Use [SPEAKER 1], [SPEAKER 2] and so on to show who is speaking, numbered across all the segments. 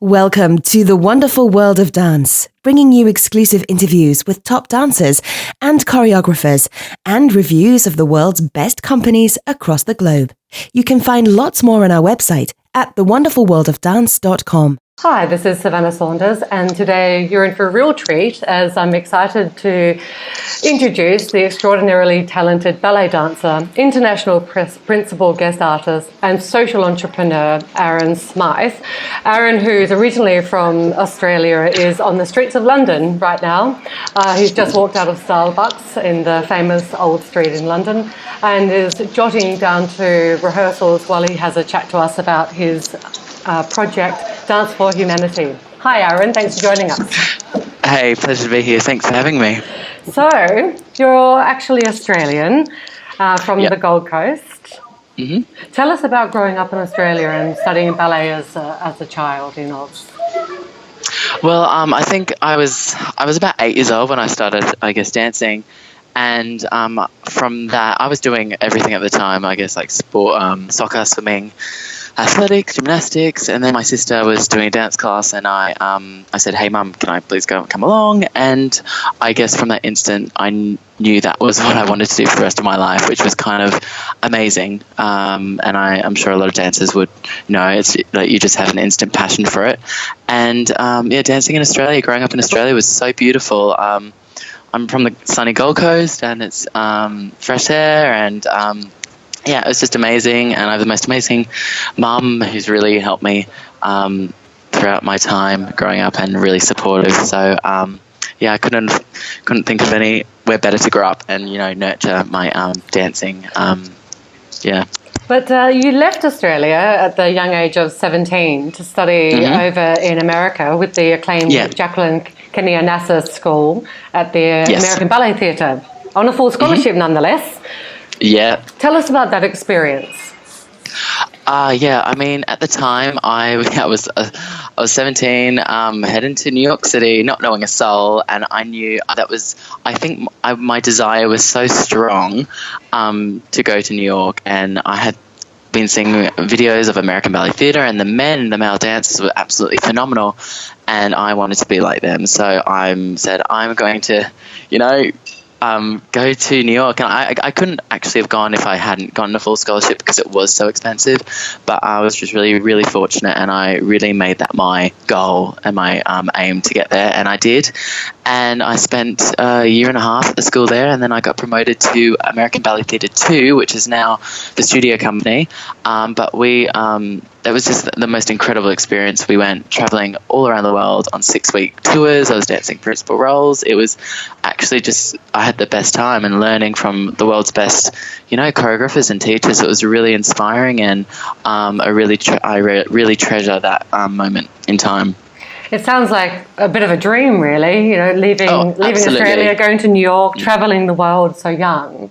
[SPEAKER 1] Welcome to the wonderful world of dance, bringing you exclusive interviews with top dancers and choreographers and reviews of the world's best companies across the globe. You can find lots more on our website at thewonderfulworldofdance.com.
[SPEAKER 2] Hi, this is Savannah Saunders, and today you're in for a real treat as I'm excited to introduce the extraordinarily talented ballet dancer, international principal guest artist, and social entrepreneur, Aaron Smyth. Aaron, who's originally from Australia, is on the streets of London right now. He's just walked out of Starbucks in the famous Old Street in London and is jotting down to rehearsals while he has a chat to us about his project, Dance for Humanity. Hi, Aaron. Thanks for joining us.
[SPEAKER 3] Hey, pleasure to be here. Thanks for having me.
[SPEAKER 2] So, you're actually Australian from the Gold Coast.
[SPEAKER 3] Mm-hmm.
[SPEAKER 2] Tell us about growing up in Australia and studying ballet as a child in Oz.
[SPEAKER 3] Well, I think I was about 8 years old when I started, dancing. And from that, I was doing everything at the time, like sport, soccer, swimming, athletics, gymnastics, and then my sister was doing a dance class, and I said, "Hey, Mum, can I please come along?" And I guess from that instant, I knew that was what I wanted to do for the rest of my life, which was kind of amazing. And I'm sure a lot of dancers would know it's like you just have an instant passion for it. And dancing in Australia, growing up in Australia, was so beautiful. I'm from the sunny Gold Coast, and it's fresh air, and it was just amazing. And I have the most amazing mum who's really helped me throughout my time growing up and really supportive. So I couldn't think of anywhere better to grow up and nurture my dancing.
[SPEAKER 2] But you left Australia at the young age of 17 to study over in America with the acclaimed Jacqueline Kenia Nasser School at the American Ballet Theatre on a full scholarship nonetheless.
[SPEAKER 3] Yeah.
[SPEAKER 2] Tell us about that experience.
[SPEAKER 3] At the time I was 17, heading to New York City, not knowing a soul, and I knew my desire was so strong to go to New York, and I had been seeing videos of American Ballet Theatre, and the male dancers were absolutely phenomenal, and I wanted to be like them. So I said, I'm going to, go to New York. And I couldn't actually have gone if I hadn't gotten a full scholarship because it was so expensive. But I was just really, really fortunate, and I really made that my goal and my aim to get there, and I did. And I spent a year and a half at the school there, and then I got promoted to American Ballet Theatre 2, which is now the studio company. It was just the most incredible experience. We went traveling all around the world on 6-week tours. I was dancing principal roles. It was actually I had the best time and learning from the world's best, choreographers and teachers. It was really inspiring, and I really treasure that moment in time.
[SPEAKER 2] It sounds like a bit of a dream, really, leaving Australia, going to New York, traveling the world so young.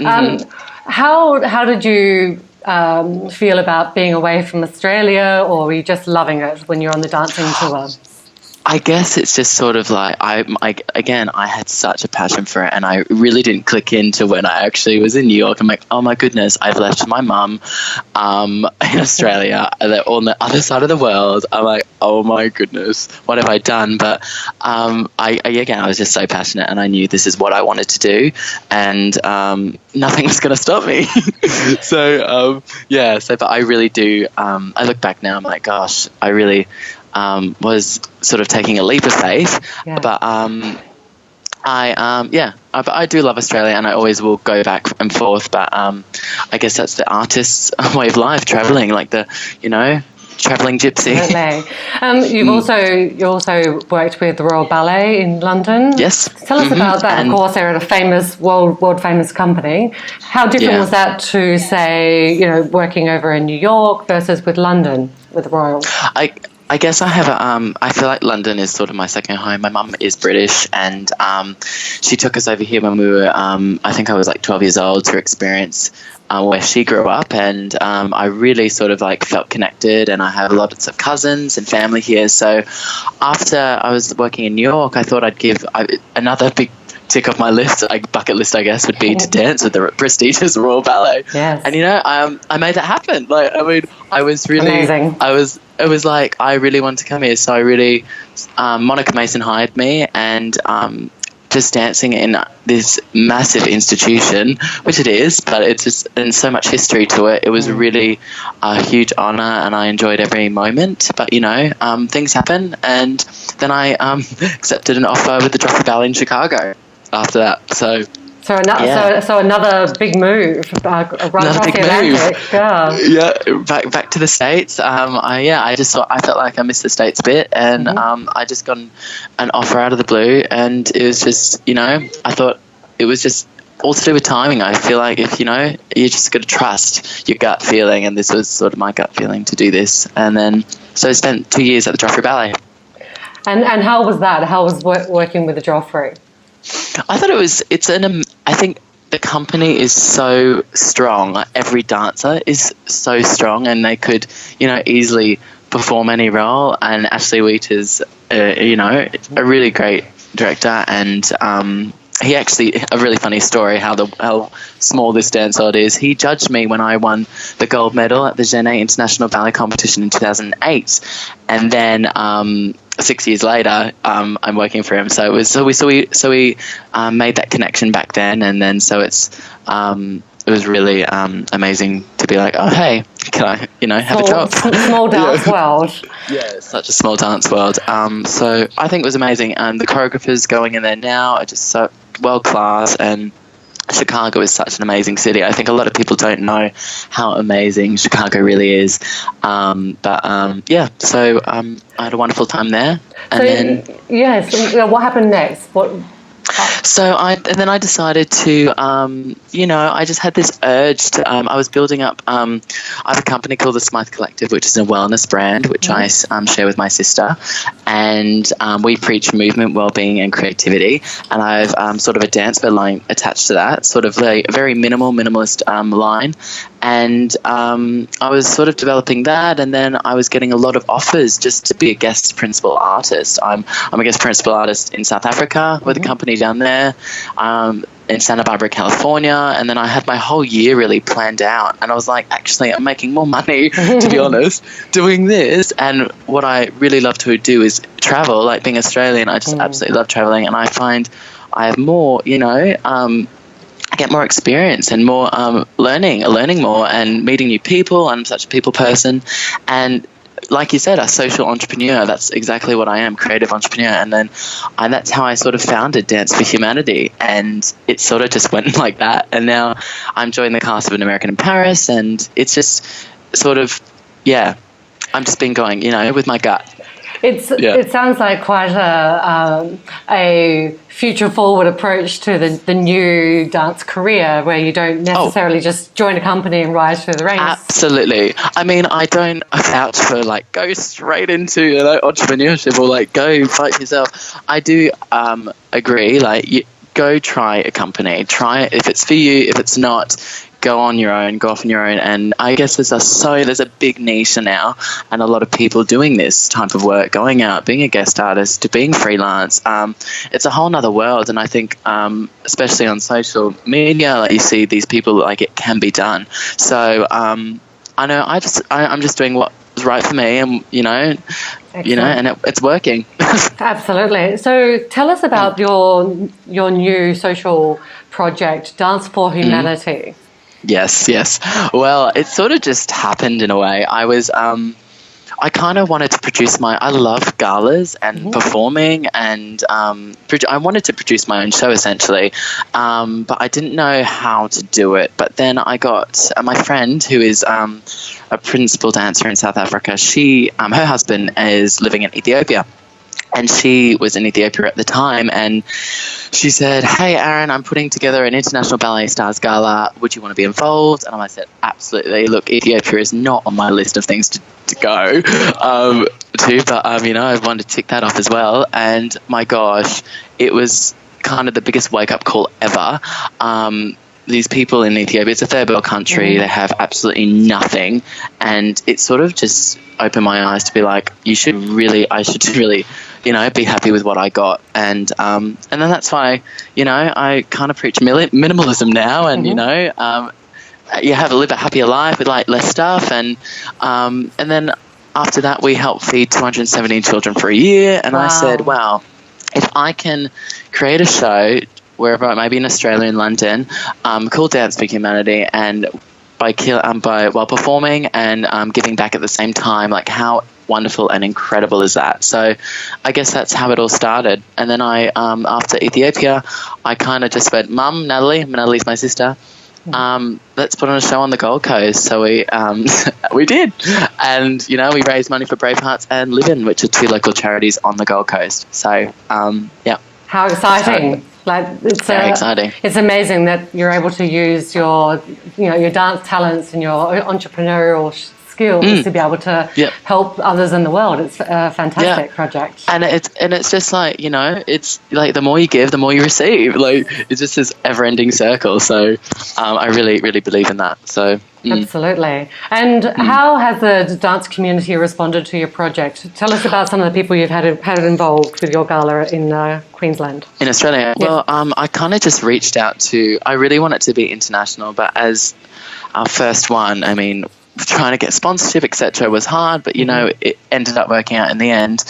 [SPEAKER 2] How did you feel about being away from Australia, or were you just loving it when you're on the dancing tour?
[SPEAKER 3] I guess it's just sort of like I had such a passion for it, and I really didn't click into when I actually was in New York. I'm like, oh my goodness, I've left my mum in Australia. They're on the other side of the world. I'm like, oh my goodness, what have I done? But I was just so passionate, and I knew this is what I wanted to do, and nothing was going to stop me. But I really do. I look back now, I'm like, gosh, I really was sort of taking a leap of faith, but I do love Australia, and I always will go back and forth. But I guess that's the artist's way of life, traveling, like the traveling gypsy.
[SPEAKER 2] You also worked with the Royal Ballet in London.
[SPEAKER 3] Yes.
[SPEAKER 2] Tell us about that. And of course, they're a famous world famous company. How different was that to, say, working over in New York versus with London with the Royal?
[SPEAKER 3] I guess I have I feel like London is sort of my second home. My mum is British, and she took us over here when we were, I think I was like 12 years old, to experience where she grew up, and I really sort of like felt connected, and I have lots of cousins and family here. So after I was working in New York, I thought I'd give another big tick off my list, bucket list, I guess, would be to dance with the prestigious Royal Ballet.
[SPEAKER 2] Yes.
[SPEAKER 3] And, I made that happen. Like, I mean, I was really...
[SPEAKER 2] Amazing.
[SPEAKER 3] It was like, I really wanted to come here. So I really... Monica Mason hired me, and just dancing in this massive institution, which it is, but it's just, and so much history to it. It was really a huge honour, and I enjoyed every moment. But things happen, and then I accepted an offer with the Joffrey Ballet in Chicago after that. So
[SPEAKER 2] another big move, right across the Atlantic.
[SPEAKER 3] Back to the States. I felt like I missed the States a bit, and I just got an offer out of the blue, and it was just, I thought it was just all to do with timing. I feel like if you just got to trust your gut feeling, and this was sort of my gut feeling to do this, and then so I spent 2 years at the Joffrey Ballet.
[SPEAKER 2] And how was that? How was working with the Joffrey?
[SPEAKER 3] I thought I think the company is so strong. Like, every dancer is so strong, and they could, easily perform any role. And Ashley Wheat is, a really great director. And he actually, a really funny story, how small this dance odd is. He judged me when I won the gold medal at the Genet International Ballet Competition in 2008. And then 6 years later, I'm working for him. So we made that connection back then, and then it was really amazing to be like, oh hey, can I have a job?
[SPEAKER 2] Small dance world.
[SPEAKER 3] Yeah, it's such a small dance world. So I think it was amazing, and the choreographers going in there now are just so world class, and Chicago is such an amazing city. I think a lot of people don't know how amazing Chicago really is. So I had a wonderful time there.
[SPEAKER 2] What happened next?
[SPEAKER 3] So then I decided to, I just had this urge to, I was building up, I have a company called the Smyth Collective, which is a wellness brand, which I share with my sister. And we preach movement, well-being and creativity. And I have sort of a dancewear line attached to that, sort of a very minimalist line. And I was sort of developing that, and then I was getting a lot of offers just to be a guest principal artist. I'm a guest principal artist in South Africa with a company down there, in Santa Barbara, California, and then I had my whole year really planned out, and I was like, actually, I'm making more money, to be honest, doing this. And what I really love to do is travel. Like, being Australian, I just absolutely love traveling, and I find I have more, I get more experience and more learning more and meeting new people. I'm such a people person, and like you said, a social entrepreneur. That's exactly what I am, creative entrepreneur. And that's how I sort of founded Dance for Humanity, and it sort of just went like that. And now I'm joining the cast of An American in Paris, and it's just sort of, I'm just been going, with my gut.
[SPEAKER 2] It sounds like quite a future-forward approach to the new dance career, where you don't necessarily just join a company and rise through the ranks.
[SPEAKER 3] Absolutely. I mean, I don't vouch for go straight into entrepreneurship or go fight yourself. I do agree. Go try a company. Try it if it's for you. If it's not, go off on your own. And I guess there's a big niche now, and a lot of people doing this type of work, going out, being a guest artist, to being freelance. It's a whole nother world, and I think especially on social media, you see these people, it can be done. So I know I'm just doing what's right for me, and and it's working.
[SPEAKER 2] Absolutely. So tell us about your new social project, Dance for Humanity.
[SPEAKER 3] Yes. Well, it sort of just happened in a way. I kind of wanted to produce I love galas and performing, and I wanted to produce my own show, essentially, but I didn't know how to do it. But then I got my friend, who is a principal dancer in South Africa. Her husband is living in Ethiopia, and she was in Ethiopia at the time, and she said, "Hey, Aaron, I'm putting together an International Ballet Stars Gala. Would you want to be involved?" And I said, "Absolutely. Look, Ethiopia is not on my list of things to go to, but I wanted to tick that off as well." And my gosh, it was kind of the biggest wake-up call ever. These people in Ethiopia, it's a third world country. They have absolutely nothing, and it sort of just opened my eyes to be like, I should really be happy with what I got. And then that's why, I kind of preach minimalism now, and, you live a happier life with like less stuff. And then after that, we helped feed 217 children for a year. And I said, wow, if I can create a show wherever it may be in Australia, in London, called Dance for Humanity, and while performing and giving back at the same time, like how wonderful and incredible is that? So I guess that's how it all started. And then I, after Ethiopia, I kind of just went, Mum, Natalie's my sister, let's put on a show on the Gold Coast. So we did. And, we raised money for Brave Hearts and Live In, which are 2 local charities on the Gold Coast. So, yeah.
[SPEAKER 2] How exciting. It's
[SPEAKER 3] very exciting.
[SPEAKER 2] It's amazing that you're able to use your dance talents and your entrepreneurial skills to be able to help others in the world. It's a fantastic project. And
[SPEAKER 3] it's just like, it's like the more you give, the more you receive. Like, it's just this ever-ending circle. So I really, really believe in that. So
[SPEAKER 2] Absolutely. And how has the dance community responded to your project? Tell us about some of the people you've had involved with your gala in Queensland.
[SPEAKER 3] In Australia? Yes. Well, I kind of just reached out to, I really want it to be international, but as our first one, I mean, trying to get sponsorship, etc., was hard, but it ended up working out in the end.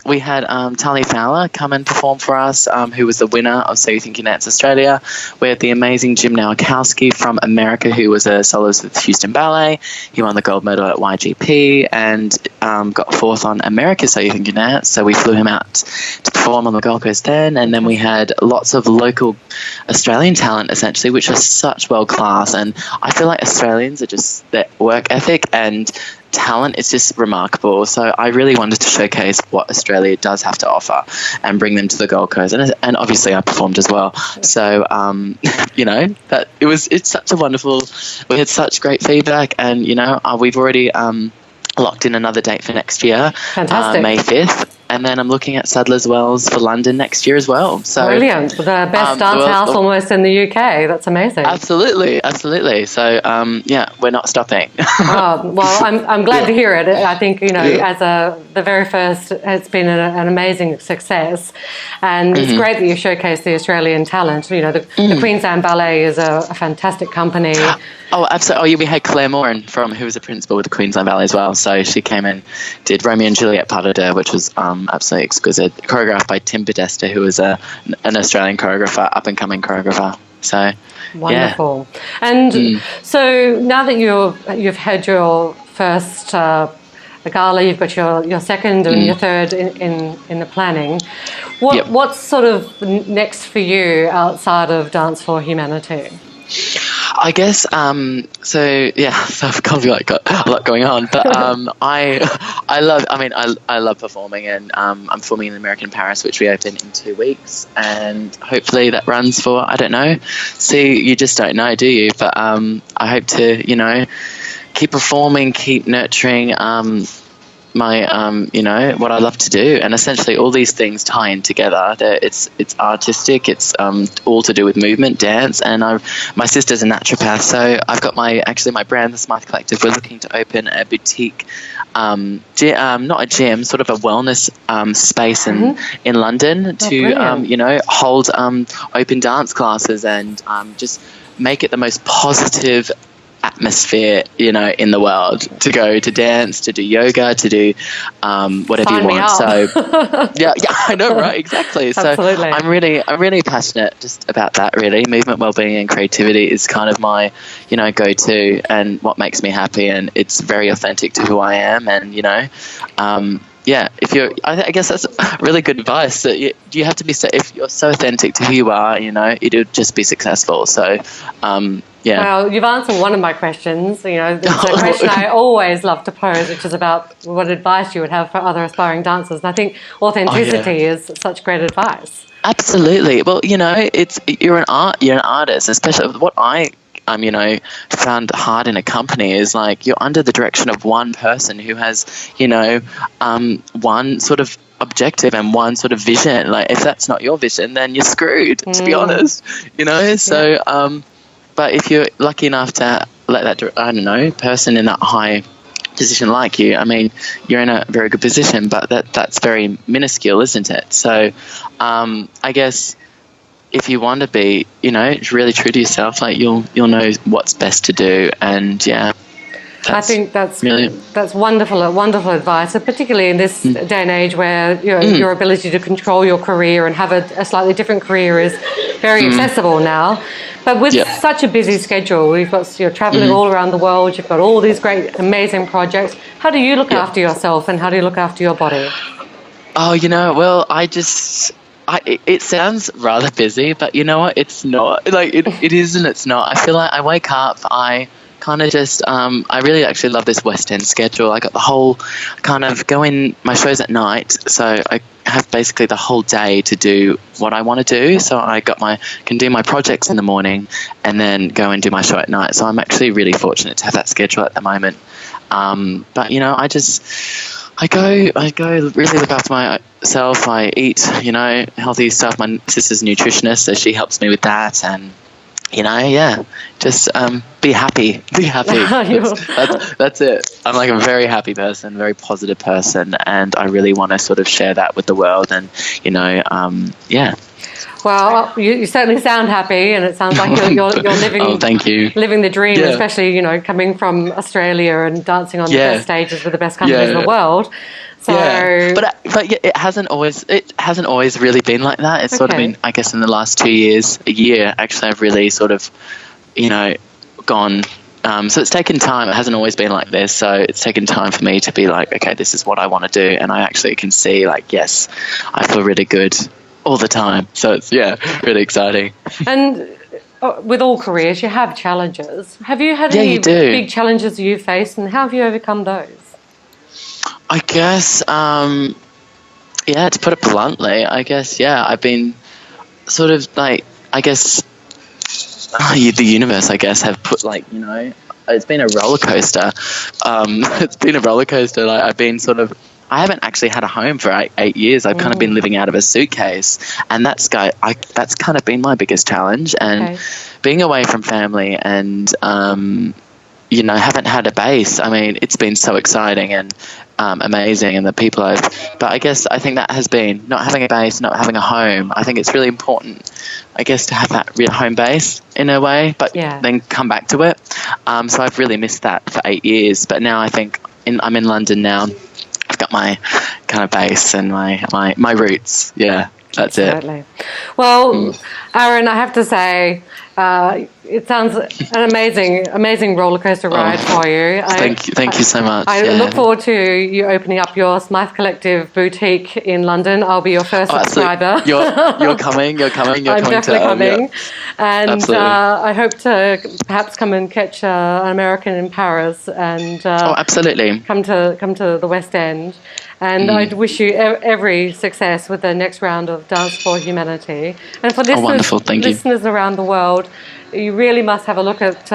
[SPEAKER 3] We had Tali Fowler come and perform for us, who was the winner of So You Think You Dance Australia. We had the amazing Jim Nowakowski from America, who was a soloist with Houston Ballet. He won the gold medal at YGP and got 4th on America So You Think You Dance. So we flew him out to perform on the Gold Coast then, and then we had lots of local Australian talent, essentially, which was such world class. And I feel like Australians are just, their work ethic and talent is just remarkable. So I really wanted to showcase what Australia does have to offer and bring them to the Gold Coast. And obviously I performed as well. So, that it's such a wonderful, we had such great feedback, and, we've already locked in another date for next year.
[SPEAKER 2] Fantastic.
[SPEAKER 3] May 5th. And then I'm looking at Sadler's Wells for London next year as well. So
[SPEAKER 2] brilliant. The best dance house almost in the UK. That's amazing.
[SPEAKER 3] Absolutely. So, we're not stopping.
[SPEAKER 2] Well, I'm glad to hear it. I think, as the very first, it's been an amazing success. And it's great that you showcase the Australian talent. The Queensland Ballet is a fantastic company.
[SPEAKER 3] Oh, absolutely. We had Claire Moran who was a principal with the Queensland Ballet as well. So she came and did Romeo and Juliet Pas de Deux, which was absolutely exquisite. Choreographed by Tim Podesta, who was an Australian choreographer, up-and-coming choreographer. So,
[SPEAKER 2] wonderful. And so now that you've had your first gala, you've got your second and your third in the planning. What's sort of next for you outside of Dance for Humanity?
[SPEAKER 3] I guess, so I've got a lot going on, but I love performing, and I'm performing in American Paris, which we open in 2 weeks, and hopefully that runs for, I don't know, you just don't know, do you? But I hope to, keep performing, keep nurturing my what I love to do, and essentially all these things tie in together. It's artistic, it's all to do with movement, dance, and my sister's a naturopath, so I've got my brand, the Smyth Collective. We're looking to open a boutique, not a gym, sort of a wellness space in London to hold open dance classes and just make it the most positive atmosphere in the world to go to dance, to do yoga, to do whatever you want. So yeah, I know, right? Exactly. So
[SPEAKER 2] absolutely.
[SPEAKER 3] I'm really passionate just about that. Really, movement, well-being, and creativity is kind of my go-to and what makes me happy, and it's very authentic to who I am. And I guess that's really good advice. That you have to be, if you're so authentic to who you are, it'll just be successful. So,
[SPEAKER 2] Well, you've answered one of my questions. The question I always love to pose, which is about what advice you would have for other aspiring dancers. And I think authenticity is such great advice.
[SPEAKER 3] Absolutely. Well, you're an artist, especially what I found hard in a company is like you're under the direction of one person who has, one sort of objective and one sort of vision. Like if that's not your vision, then you're screwed, to be honest, So, but if you're lucky enough to let that, person in that high position like you, I mean, you're in a very good position, but that's very minuscule, isn't it? So I guess if you want to be, really true to yourself, like you'll know what's best to do. And
[SPEAKER 2] I think that's
[SPEAKER 3] really
[SPEAKER 2] wonderful advice, and particularly in this day and age where your ability to control your career and have a slightly different career is very accessible now. But with such a busy schedule, you're traveling all around the world, you've got all these great, amazing projects. How do you look after yourself, and how do you look after your body?
[SPEAKER 3] Oh, well, it sounds rather busy, but you know what? It's not. Like, it is and it's not. I feel like I wake up, I kind of just, I really actually love this West End schedule. I got the whole kind of my show's at night, so I have basically the whole day to do what I want to do. So I can do my projects in the morning and then go and do my show at night. So I'm actually really fortunate to have that schedule at the moment. But I go really look after myself. I eat, healthy stuff. My sister's a nutritionist, so she helps me with that. And, just be happy. Be happy. That's it. I'm like a very happy person, very positive person, and I really want to sort of share that with the world. And,
[SPEAKER 2] Well, you certainly sound happy, and it sounds like you're living.
[SPEAKER 3] Oh, thank you.
[SPEAKER 2] Living the dream, especially coming from Australia and dancing on the best stages with the best companies in the world. So,
[SPEAKER 3] but it hasn't always really been like that. It's sort of been, I guess, in the last 2 years, a year actually, I've really sort of, gone. So it's taken time. It hasn't always been like this. So it's taken time for me to be like, okay, this is what I want to do, and I actually can see like, yes, I feel really good all the time. So it's really exciting.
[SPEAKER 2] And with all careers, you have challenges. Have you had any big challenges you faced, and how have you overcome those?
[SPEAKER 3] I guess, to put it bluntly, I've been sort of like, I guess, the universe, I guess, have put like, it's been a roller coaster. Like I've been I haven't actually had a home for 8 years. I've kind of been living out of a suitcase, and that's kind of been my biggest challenge. And being away from family and, haven't had a base. I mean, it's been so exciting and amazing, and the people but I think that has been not having a base, not having a home. I think it's really important, I guess, to have that real home base in a way, but then come back to it. So I've really missed that for 8 years, but now I think I'm in London now. I've got my kind of base and my roots. Yeah, that's
[SPEAKER 2] Absolutely. Well, Aaron, I have to say, it sounds an amazing roller coaster ride for you.
[SPEAKER 3] Thank you so much.
[SPEAKER 2] I look forward to you opening up your Smyth Collective boutique in London. I'll be your first subscriber.
[SPEAKER 3] You're coming. I'm
[SPEAKER 2] definitely coming. And
[SPEAKER 3] absolutely.
[SPEAKER 2] I hope to perhaps come and catch an American in Paris and
[SPEAKER 3] absolutely.
[SPEAKER 2] come to the West End. And I wish you every success with the next round of Dance for Humanity. And for listeners around the world, you really must have a look at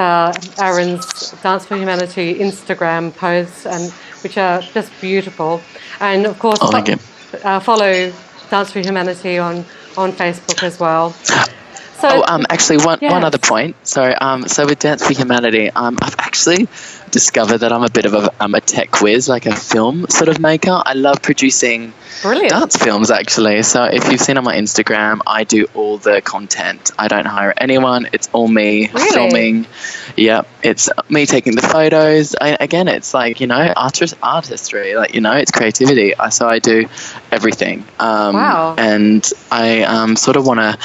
[SPEAKER 2] Aaron's Dance for Humanity Instagram posts, which are just beautiful. And of course, follow Dance for Humanity on Facebook as well. So,
[SPEAKER 3] actually, one other point. Sorry. So with Dance for Humanity, I've actually discovered that I'm a bit of a tech whiz, like a film sort of maker. I love producing dance films, actually. So if you've seen on my Instagram, I do all the content. I don't hire anyone. It's all me filming. Yeah, it's me taking the photos. It's like, artistry, like, it's creativity. So I do everything.
[SPEAKER 2] Wow.
[SPEAKER 3] And I sort of want to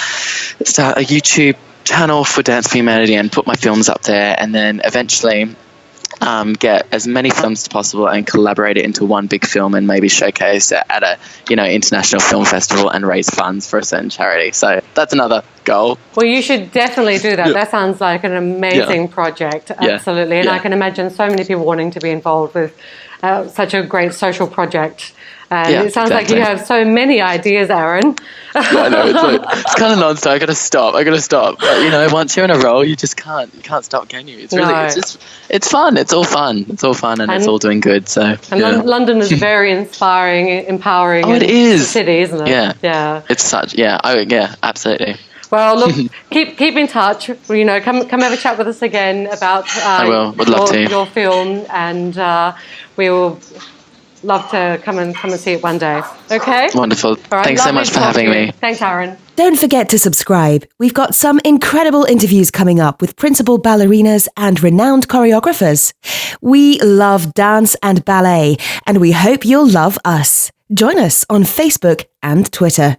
[SPEAKER 3] start a YouTube channel for Dance for Humanity and put my films up there, and then eventually get as many films as possible and collaborate it into one big film, and maybe showcase it at a international film festival and raise funds for a certain charity. So that's another goal.
[SPEAKER 2] Well, you should definitely do that. That sounds like an amazing project. Absolutely. And I can imagine so many people wanting to be involved with such a great social project. And it sounds like you have so many ideas, Aaron.
[SPEAKER 3] I know, it's kind of non-stop. I gotta stop. But once you're in a role, you just can't stop, can you? It's really, it's fun. It's all fun, and it's all doing good. So. And
[SPEAKER 2] London is very inspiring, empowering.
[SPEAKER 3] It is
[SPEAKER 2] city, isn't it?
[SPEAKER 3] Yeah. It's such. Absolutely.
[SPEAKER 2] Well, look, keep in touch. You know, come have a chat with us again about
[SPEAKER 3] I will. Would love to.
[SPEAKER 2] your film, and we will love to come and see it one day. Okay.
[SPEAKER 3] Wonderful.
[SPEAKER 2] All right,
[SPEAKER 3] Thanks so much for having me.
[SPEAKER 2] Thanks, Aaron.
[SPEAKER 1] Don't forget to subscribe. We've got some incredible interviews coming up with principal ballerinas and renowned choreographers. We love dance and ballet, and we hope you'll love us. Join us on Facebook and Twitter.